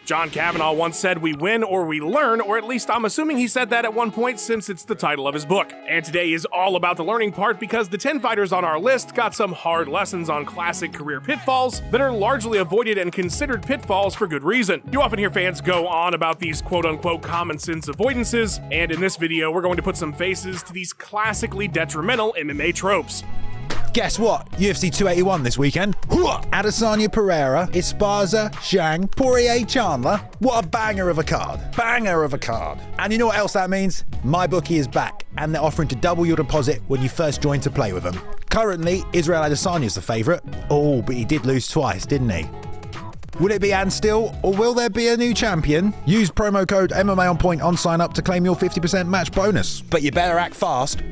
John Kavanaugh once said we win or we learn, or at least I'm assuming he said that at one point since it's the title of his book. And today is all about the learning part because the 10 fighters on our list got some hard lessons on classic career pitfalls that are largely avoided and considered pitfalls for good reason. You often hear fans go on about these quote-unquote common sense avoidances, and in this video we're going to put some faces to these classically detrimental MMA tropes. Guess what? UFC 281 this weekend. Adesanya Pereira, Esparza, Zhang, Poirier Chandler. What a banger of a card. Banger of a card. And you know what else that means? MyBookie is back, and they're offering to double your deposit when you first join to play with them. Currently, Israel Adesanya is the favourite. Oh, but he did lose twice, didn't he? Will it be Ann Still, or will there be a new champion? Use promo code MMA on point on sign up to claim your 50% match bonus. But you better act fast.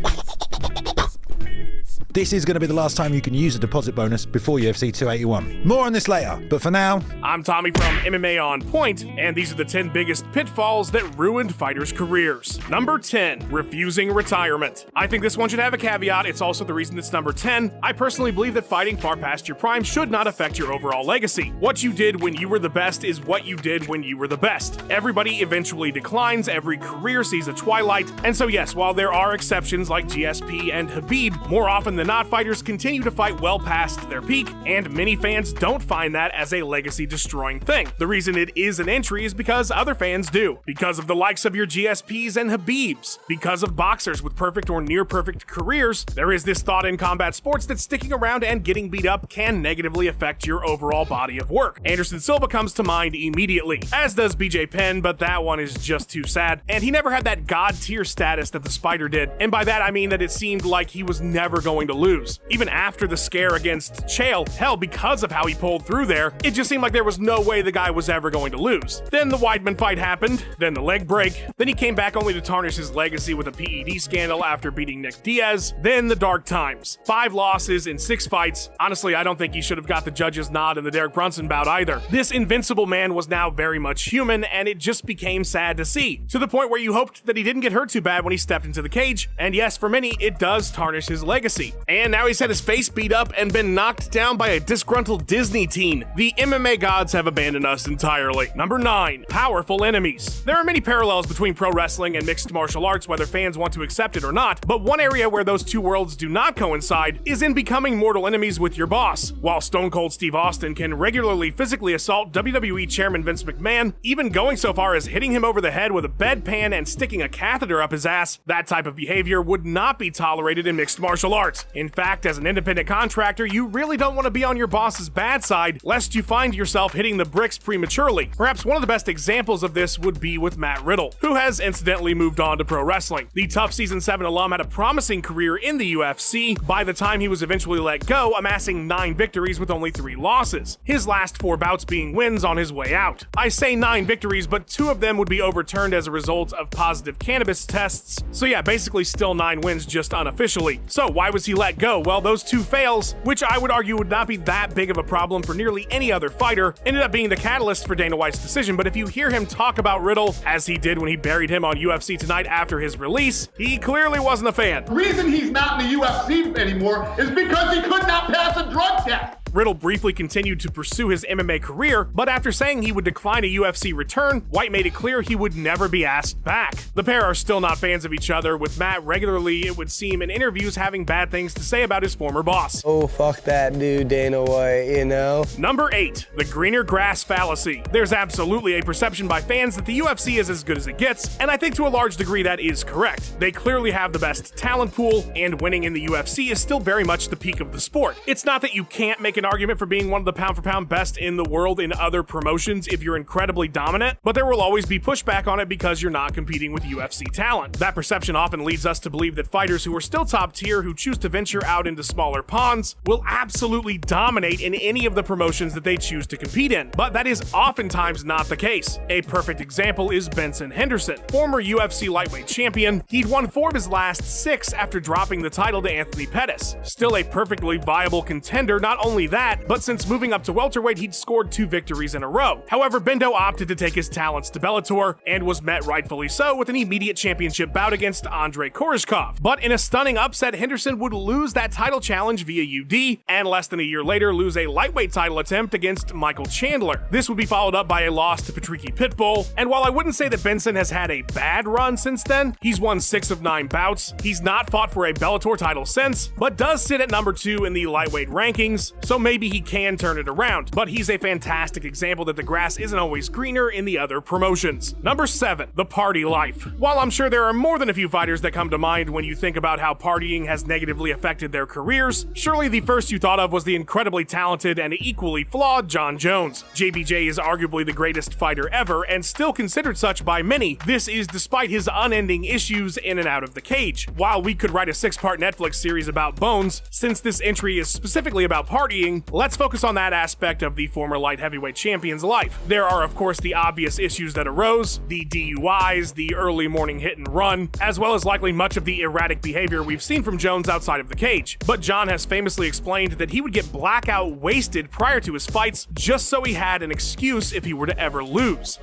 This is going to be the last time you can use a deposit bonus before UFC 281. More on this later, but for now... I'm Tommy from MMA On Point, and these are the 10 biggest pitfalls that ruined fighters' careers. Number 10, refusing retirement. I think this one should have a caveat. It's also the reason it's number 10. I personally believe that fighting far past your prime should not affect your overall legacy. What you did when you were the best is what you did when you were the best. Everybody eventually declines, every career sees a twilight, and so yes, while there are exceptions like GSP and Khabib, more often than not, fighters continue to fight well past their peak, and many fans don't find that as a legacy-destroying thing. The reason it is an entry is because other fans do. Because of the likes of your GSPs and Khabibs. Because of boxers with perfect or near-perfect careers, there is this thought in combat sports that sticking around and getting beat up can negatively affect your overall body of work. Anderson Silva comes to mind immediately, as does BJ Penn, but that one is just too sad. And he never had that god-tier status that the Spider did, and by that I mean that it seemed like he was never going to lose. Even after the scare against Chael, hell, because of how he pulled through there, it just seemed like there was no way the guy was ever going to lose. Then the Weidman fight happened, then the leg break, then he came back only to tarnish his legacy with a PED scandal after beating Nick Diaz, then the dark times. 5 losses in 6 fights. Honestly, I don't think he should have got the judge's nod in the Derek Brunson bout either. This invincible man was now very much human, and it just became sad to see, to the point where you hoped that he didn't get hurt too bad when he stepped into the cage, and yes, for many, it does tarnish his legacy. And now he's had his face beat up and been knocked down by a disgruntled Disney teen. The MMA gods have abandoned us entirely. Number 9, powerful enemies. There are many parallels between pro wrestling and mixed martial arts, whether fans want to accept it or not, but one area where those two worlds do not coincide is in becoming mortal enemies with your boss. While Stone Cold Steve Austin can regularly physically assault WWE Chairman Vince McMahon, even going so far as hitting him over the head with a bedpan and sticking a catheter up his ass, that type of behavior would not be tolerated in mixed martial arts. In fact, as an independent contractor, you really don't want to be on your boss's bad side, lest you find yourself hitting the bricks prematurely. Perhaps one of the best examples of this would be with Matt Riddle, who has incidentally moved on to pro wrestling. The Tough Season 7 alum had a promising career in the UFC by the time he was eventually let go, amassing 9 victories with only 3 losses. His last 4 bouts being wins on his way out. I say 9 victories, but 2 of them would be overturned as a result of positive cannabis tests. So yeah, basically still 9 wins, just unofficially. So why was he let go? Well, those 2 fails, which I would argue would not be that big of a problem for nearly any other fighter, ended up being the catalyst for Dana White's decision. But if you hear him talk about Riddle, as he did when he buried him on UFC Tonight after his release, he clearly wasn't a fan. The reason he's not in the UFC anymore is because he could not pass a drug test. Riddle briefly continued to pursue his MMA career, but after saying he would decline a UFC return, White made it clear he would never be asked back. The pair are still not fans of each other, with Matt regularly, it would seem, in interviews having bad things to say about his former boss. Oh, fuck that dude, Dana White, you know? Number 8, the greener grass fallacy. There's absolutely a perception by fans that the UFC is as good as it gets, and I think to a large degree that is correct. They clearly have the best talent pool, and winning in the UFC is still very much the peak of the sport. It's not that you can't make an argument for being one of the pound-for-pound best in the world in other promotions if you're incredibly dominant, but there will always be pushback on it because you're not competing with UFC talent. That perception often leads us to believe that fighters who are still top tier who choose to venture out into smaller ponds will absolutely dominate in any of the promotions that they choose to compete in, but that is oftentimes not the case. A perfect example is Benson Henderson, former UFC lightweight champion. He'd won 4 of his last 6 after dropping the title to Anthony Pettis. Still a perfectly viable contender. Not only that, but since moving up to welterweight, he'd scored 2 victories in a row. However, Bendo opted to take his talents to Bellator and was met rightfully so with an immediate championship bout against Andrei Koreshkov. But in a stunning upset, Henderson would lose that title challenge via UD, and less than a year later lose a lightweight title attempt against Michael Chandler. This would be followed up by a loss to Patricky Pitbull, and while I wouldn't say that Benson has had a bad run since then, he's won 6 of 9 bouts, he's not fought for a Bellator title since, but does sit at number 2 in the lightweight rankings, so maybe he can turn it around. But he's a fantastic example that the grass isn't always greener in the other promotions. Number 7, the party life. While I'm sure there are more than a few fighters that come to mind when you think about how partying has negatively affected their careers, surely the first you thought of was the incredibly talented and equally flawed Jon Jones. JBJ is arguably the greatest fighter ever, and still considered such by many. This is despite his unending issues in and out of the cage. While we could write a 6-part Netflix series about Bones, since this entry is specifically about partying, let's focus on that aspect of the former light heavyweight champion's life. There are of course the obvious issues that arose, the DUIs, the early morning hit and run, as well as likely much of the erratic behavior we've seen from Jones outside of the cage. But Jon has famously explained that he would get blackout wasted prior to his fights just so he had an excuse if he were to ever lose.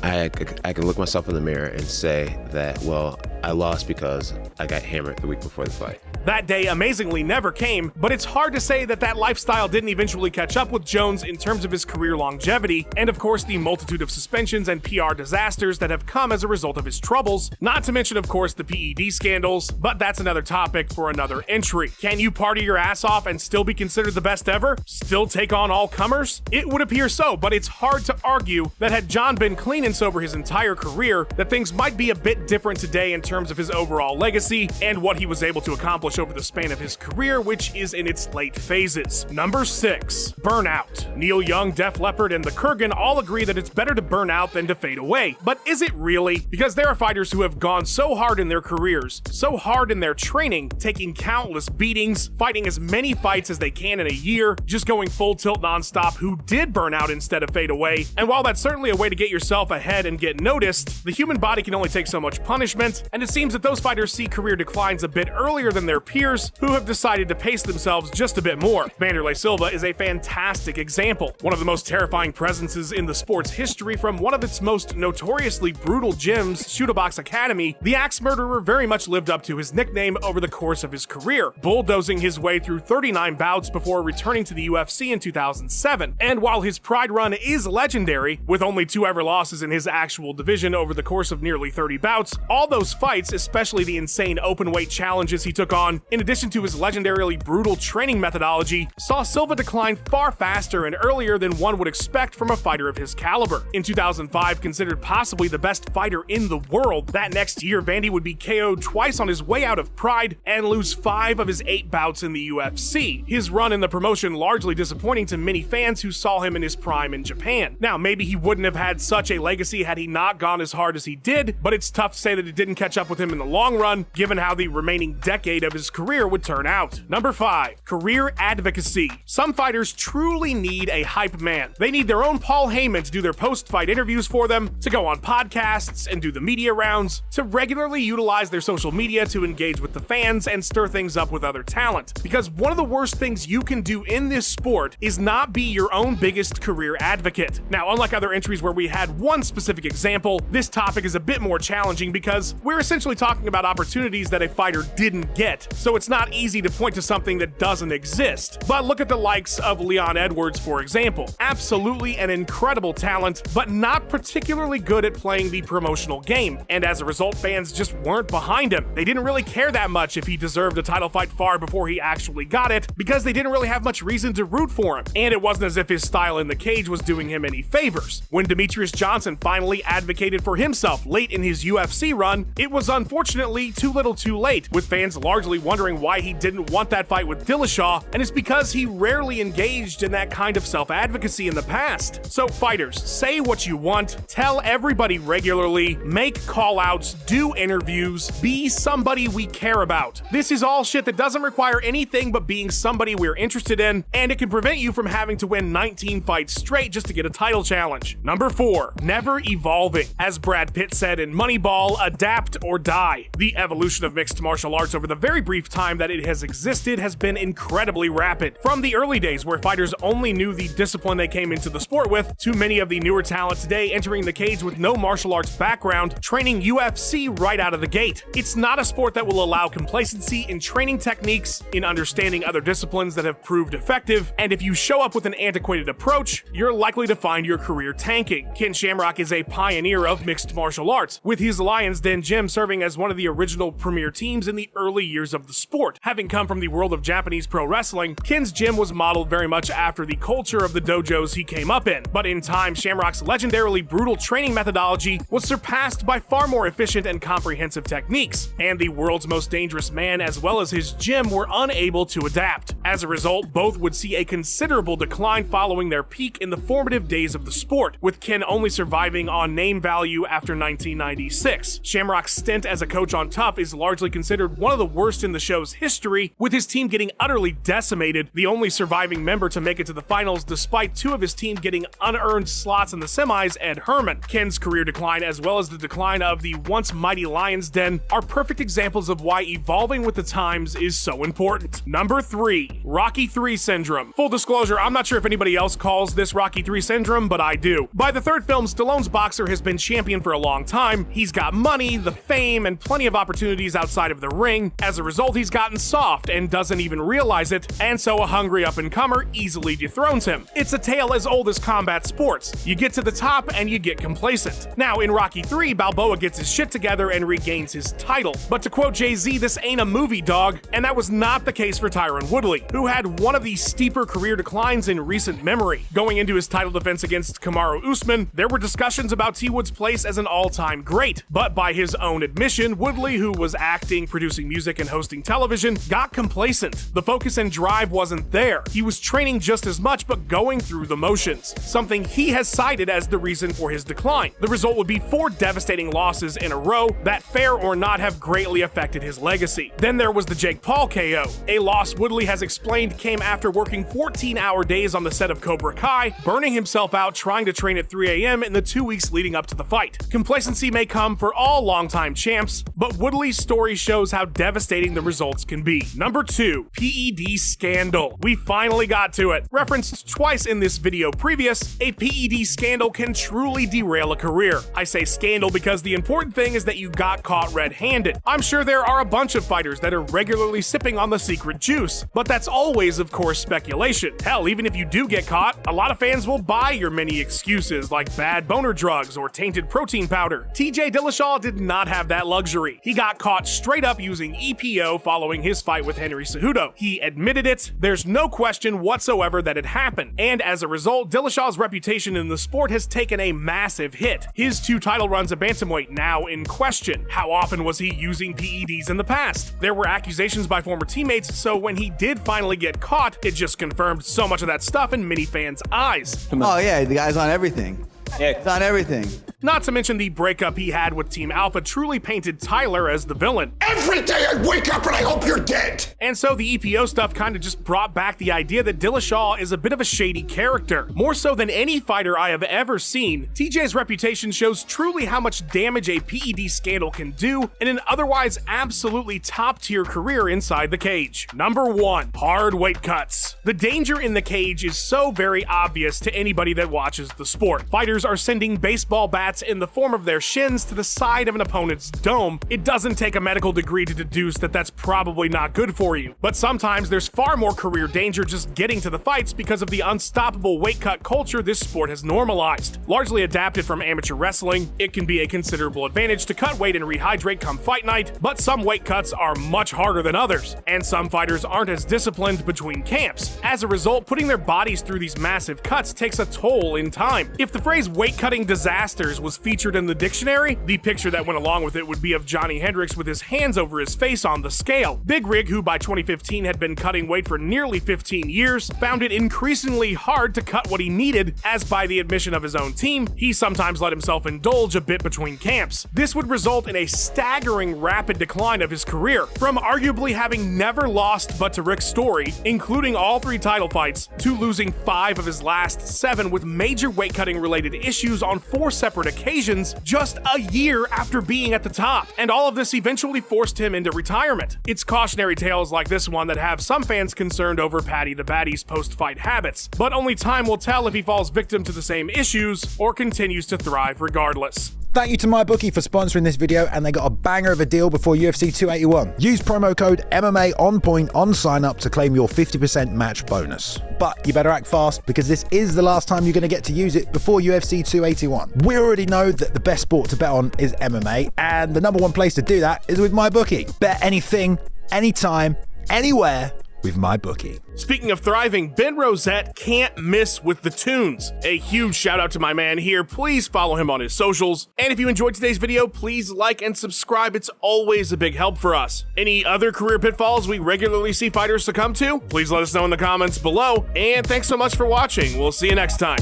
I can look myself in the mirror and say that, well, I lost because I got hammered the week before the fight. That day amazingly never came, but it's hard to say that that lifestyle didn't eventually catch up with Jones in terms of his career longevity, and of course the multitude of suspensions and PR disasters that have come as a result of his troubles, not to mention of course the PED scandals, but that's another topic for another entry. Can you party your ass off and still be considered the best ever? Still take on all comers? It would appear so, but it's hard to argue that had Jon been clean and sober his entire career, that things might be a bit different today in terms of his overall legacy and what he was able to accomplish over the span of his career, which is in its late phases. Number 6, Burnout. Neil Young, Def Leppard, and the Kurgan all agree that it's better to burn out than to fade away. But is it really? Because there are fighters who have gone so hard in their careers, so hard in their training, taking countless beatings, fighting as many fights as they can in a year, just going full tilt nonstop, who did burn out instead of fade away. And while that's certainly a way to get yourself ahead and get noticed, the human body can only take so much punishment, and it seems that those fighters see career declines a bit earlier than their peers who have decided to pace themselves just a bit more. Vanderlei Silva is a fantastic example. One of the most terrifying presences in the sport's history from one of its most notoriously brutal gyms, Shootabox Academy, the Axe Murderer very much lived up to his nickname over the course of his career, bulldozing his way through 39 bouts before returning to the UFC in 2007. And while his Pride run is legendary, with only 2 ever losses in his actual division over the course of nearly 30 bouts, all those fights, especially the insane open-weight challenges he took on, in addition to his legendarily brutal training methodology, saw Silva decline far faster and earlier than one would expect from a fighter of his caliber. In 2005, considered possibly the best fighter in the world, that next year Vandy would be KO'd twice on his way out of Pride and lose 5 of his 8 bouts in the UFC. His run in the promotion largely disappointing to many fans who saw him in his prime in Japan. Now, maybe he wouldn't have had such a legacy had he not gone as hard as he did, but it's tough to say that it didn't catch up with him in the long run, given how the remaining decade of his career would turn out. Number 5, career advocacy. Some fighters truly need a hype man. They need their own Paul Heyman to do their post-fight interviews for them, to go on podcasts and do the media rounds, to regularly utilize their social media to engage with the fans and stir things up with other talent. Because one of the worst things you can do in this sport is not be your own biggest career advocate. Now, unlike other entries where we had one specific example, this topic is a bit more challenging because we're essentially talking about opportunities that a fighter didn't get, so it's not easy to point to something that doesn't exist. But look at the likes of Leon Edwards, for example. Absolutely an incredible talent, but not particularly good at playing the promotional game, and as a result, fans just weren't behind him. They didn't really care that much if he deserved a title fight far before he actually got it, because they didn't really have much reason to root for him, and it wasn't as if his style in the cage was doing him any favors. When Demetrius Johnson finally advocated for himself late in his UFC run, it was unfortunately too little too late, with fans largely wondering why he didn't want that fight with Dillashaw, and it's because he rarely engaged in that kind of self-advocacy in the past. So fighters, say what you want, tell everybody regularly, make call-outs, do interviews, be somebody we care about. This is all shit that doesn't require anything but being somebody we're interested in, and it can prevent you from having to win 19 fights straight just to get a title challenge. Number 4, never evolving. As Brad Pitt said in Moneyball, adapt or die. The evolution of mixed martial arts over the very brief time that it has existed has been incredibly rapid. From the early days where fighters only knew the discipline they came into the sport with, to many of the newer talent today entering the cage with no martial arts background, training UFC right out of the gate. It's not a sport that will allow complacency in training techniques, in understanding other disciplines that have proved effective, and if you show up with an antiquated approach, you're likely to find your career tanking. Ken Shamrock is a pioneer of mixed martial arts, with his Lions Den Gym serving as one of the original premier teams in the early years of the sport. Having come from the world of Japanese pro wrestling, Ken's gym was modeled very much after the culture of the dojos he came up in, but in time, Shamrock's legendarily brutal training methodology was surpassed by far more efficient and comprehensive techniques, and the world's most dangerous man as well as his gym were unable to adapt. As a result, both would see a considerable decline following their peak in the formative days of the sport, with Ken only surviving on name value after 1996. Shamrock's stint as a coach on Tough is largely considered one of the worst in the show's history, with his team getting utterly decimated, the only surviving member to make it to the finals despite two of his team getting unearned slots in the semis, Ed Herman. Ken's career decline as well as the decline of the once mighty Lions Den are perfect examples of why evolving with the times is so important. Number 3, Rocky III syndrome. Full disclosure, I'm not sure if anybody else calls this Rocky III syndrome, but I do. By the third film, Stallone's boxer has been champion for a long time. He's got money, the fame, and plenty of opportunities outside of the ring. As a result, he's gotten soft and doesn't even realize it, and so a hungry up-and-comer easily dethrones him. It's a tale as old as combat sports. You get to the top and you get complacent. Now, in Rocky III, Balboa gets his shit together and regains his title. But to quote Jay-Z, this ain't a movie, dog. And that was not the case for Tyron Woodley, who had one of the steeper career declines in recent memory. Going into his title defense against Kamaru Usman, there were discussions about T. Wood's place as an all-time great. But by his own admission, Woodley, who was acting, producing music, and hosting television, got complacent. The focus and drive wasn't there. He was training just as much, but going through the motions, something he has cited as the reason for his decline. The result would be 4 devastating losses in a row that, fair or not, have greatly affected his legacy. Then there was the Jake Paul KO, a loss Woodley has explained came after working 14-hour days on the set of Cobra Kai, burning himself out trying to train at 3 a.m. in the 2 weeks leading up to the fight. Complacency may come for all longtime champs, but Woodley's story shows how devastating the results can be. Number 2, PED Scandal. We finally got to it. Referenced twice in this video previous, a PED scandal can truly derail a career. I say scandal because the important thing is that you got caught red-handed. I'm sure there are a bunch of fighters that are regularly sipping on the secret juice, but that's always, of course, speculation. Hell, even if you do get caught, a lot of fans will buy your many excuses like bad boner drugs or tainted protein powder. TJ Dillashaw did not have that luxury. He got caught straight up using EPO following his fight with Henry Cejudo. He admitted it. There's no question whatsoever that it happened, and as a result, Dillashaw's reputation in the sport has taken a massive hit. His 2 title runs at bantamweight now in question. How often was he using PEDs in the past? There were accusations by former teammates, so when he did finally get caught, it just confirmed so much of that stuff in many fans' eyes. Oh yeah, the guy's on everything. Yeah, it's on everything. Not to mention the breakup he had with Team Alpha truly painted Tyler as the villain. Every day I wake up and I hope you're dead! And so the EPO stuff kind of just brought back the idea that Dillashaw is a bit of a shady character. More so than any fighter I have ever seen, TJ's reputation shows truly how much damage a PED scandal can do in an otherwise absolutely top-tier career inside the cage. Number 1, hard weight cuts. The danger in the cage is so very obvious to anybody that watches the sport. Fighters are sending baseball bats in the form of their shins to the side of an opponent's dome. It doesn't take a medical degree to deduce that that's probably not good for you. But sometimes there's far more career danger just getting to the fights because of the unstoppable weight cut culture this sport has normalized. Largely adapted from amateur wrestling, it can be a considerable advantage to cut weight and rehydrate come fight night, but some weight cuts are much harder than others, and some fighters aren't as disciplined between camps. As a result, putting their bodies through these massive cuts takes a toll in time. If the phrase weight cutting disasters was featured in the dictionary, the picture that went along with it would be of Johnny Hendricks with his hands over his face on the scale. Big Rig, who by 2015 had been cutting weight for nearly 15 years, found it increasingly hard to cut what he needed, as by the admission of his own team, he sometimes let himself indulge a bit between camps. This would result in a staggering rapid decline of his career, from arguably having never lost but to Rick Story, including all 3 title fights, to losing 5 of his last 7 with major weight cutting related issues on 4 separate occasions just a year after being at the top, and all of this eventually forced him into retirement. It's cautionary tales like this one that have some fans concerned over Paddy the Baddy's post-fight habits, but only time will tell if he falls victim to the same issues or continues to thrive regardless. Thank you to MyBookie for sponsoring this video, and they got a banger of a deal before UFC 281. Use promo code MMAOnPoint on sign up to claim your 50% match bonus. But you better act fast because this is the last time you're going to get to use it before UFC 281. We already know that the best sport to bet on is MMA, and the #1 place to do that is with MyBookie. Bet anything, anytime, anywhere with MyBookie. Speaking of thriving, Ben Rosette can't miss with the tunes. A huge shout out to my man here. Please follow him on his socials. And if you enjoyed today's video, please like and subscribe. It's always a big help for us. Any other career pitfalls we regularly see fighters succumb to? Please let us know in the comments below. And thanks so much for watching. We'll see you next time.